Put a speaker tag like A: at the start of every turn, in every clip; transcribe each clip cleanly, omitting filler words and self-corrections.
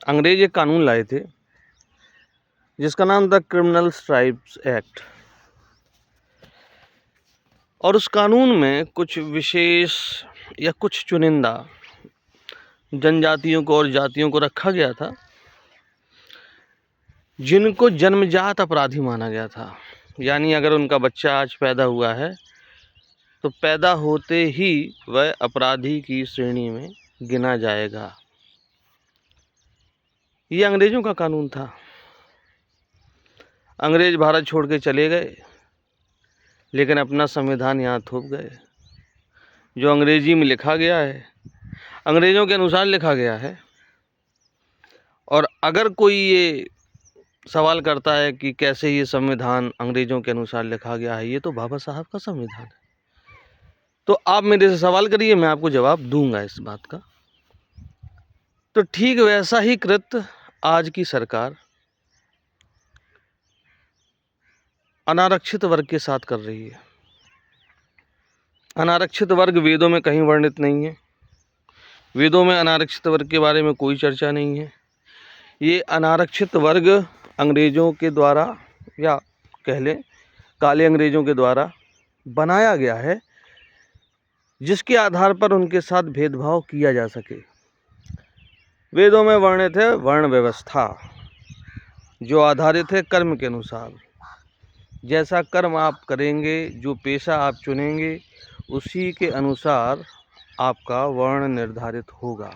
A: अंग्रेज एक कानून लाए थे जिसका नाम था क्रिमिनल स्ट्राइप्स एक्ट। और उस कानून में कुछ विशेष या कुछ चुनिंदा जनजातियों को और जातियों को रखा गया था जिनको जन्मजात अपराधी माना गया था। यानी अगर उनका बच्चा आज पैदा हुआ है तो पैदा होते ही वह अपराधी की श्रेणी में गिना जाएगा। ये अंग्रेजों का कानून था। अंग्रेज भारत छोड़ के चले गए, लेकिन अपना संविधान यहाँ थोप गए। जो अंग्रेजी में लिखा गया है, अंग्रेजों के अनुसार लिखा गया है। और अगर कोई ये सवाल करता है कि कैसे ये संविधान अंग्रेजों के अनुसार लिखा गया है, ये तो बाबा साहब का संविधान है। तो आप मेरे से सवाल करिए, मैं आपको जवाब दूंगा इस बात का। तो ठीक वैसा ही कृत्य आज की सरकार अनारक्षित वर्ग के साथ कर रही है। अनारक्षित वर्ग वेदों में कहीं वर्णित नहीं है। वेदों में अनारक्षित वर्ग के बारे में कोई चर्चा नहीं है। ये अनारक्षित वर्ग अंग्रेजों के द्वारा, या कह लें काले अंग्रेजों के द्वारा बनाया गया है, जिसके आधार पर उनके साथ भेदभाव किया जा सके। वेदों में वर्णित है वर्ण व्यवस्था, जो आधारित है कर्म के अनुसार। जैसा कर्म आप करेंगे, जो पेशा आप चुनेंगे, उसी के अनुसार आपका वर्ण निर्धारित होगा।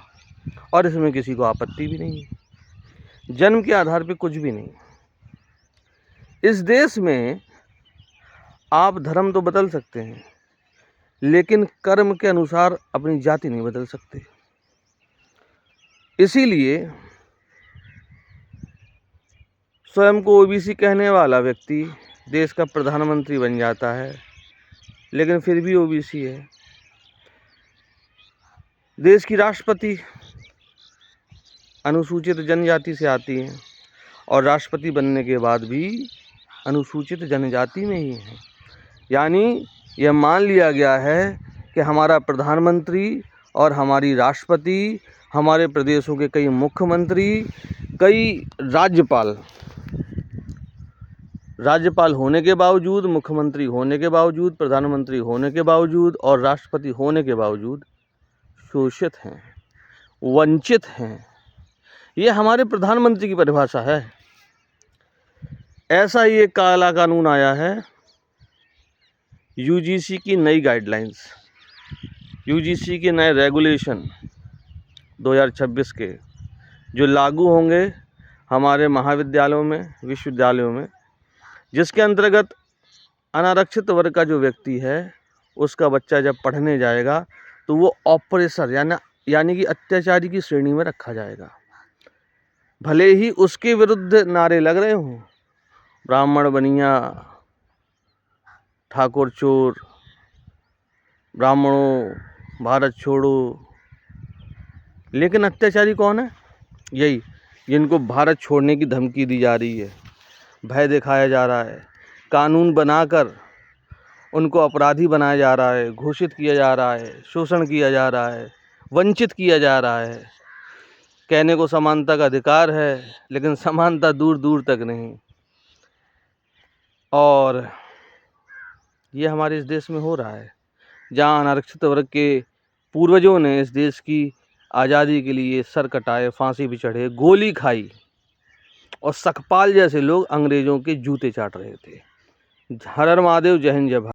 A: और इसमें किसी को आपत्ति भी नहीं है। जन्म के आधार पर कुछ भी नहीं। इस देश में आप धर्म तो बदल सकते हैं, लेकिन कर्म के अनुसार अपनी जाति नहीं बदल सकते। इसीलिए स्वयं को ओबीसी कहने वाला व्यक्ति देश का प्रधानमंत्री बन जाता है, लेकिन फिर भी ओबीसी है। देश की राष्ट्रपति अनुसूचित जनजाति से आती है और राष्ट्रपति बनने के बाद भी अनुसूचित जनजाति में ही है। यानी यह मान लिया गया है कि हमारा प्रधानमंत्री और हमारी राष्ट्रपति, हमारे प्रदेशों के कई मुख्यमंत्री, कई राज्यपाल होने के बावजूद, मुख्यमंत्री होने के बावजूद, प्रधानमंत्री होने के बावजूद और राष्ट्रपति होने के बावजूद शोषित हैं, वंचित हैं। ये हमारे प्रधानमंत्री की परिभाषा है। ऐसा ही एक काला कानून आया है, यूजीसी की नई गाइडलाइंस, यूजीसी के नए रेगुलेशन 2026 के, जो लागू होंगे हमारे महाविद्यालयों में, विश्वविद्यालयों में, जिसके अंतर्गत अनारक्षित वर्ग का जो व्यक्ति है, उसका बच्चा जब पढ़ने जाएगा तो वो ऑपरेसर यानी कि अत्याचारी की श्रेणी में रखा जाएगा। भले ही उसके विरुद्ध नारे लग रहे हों, ब्राह्मण बनिया, ठाकुर चोर, ब्राह्मणों भारत छोड़ो, लेकिन अत्याचारी कौन है? यही जिनको भारत छोड़ने की धमकी दी जा रही है, भय दिखाया जा रहा है, कानून बनाकर उनको अपराधी बनाया जा रहा है, घोषित किया जा रहा है, शोषण किया जा रहा है, वंचित किया जा रहा है। कहने को समानता का अधिकार है, लेकिन समानता दूर दूर तक नहीं। और ये हमारे इस देश में हो रहा है, जहाँ अनारक्षित वर्ग के पूर्वजों ने इस देश की आज़ादी के लिए सर कटाए, फांसी भी चढ़े, गोली खाई, और सकपाल जैसे लोग अंग्रेजों के जूते चाट रहे थे। हर हर महादेव, जय हिंद, जय भारत।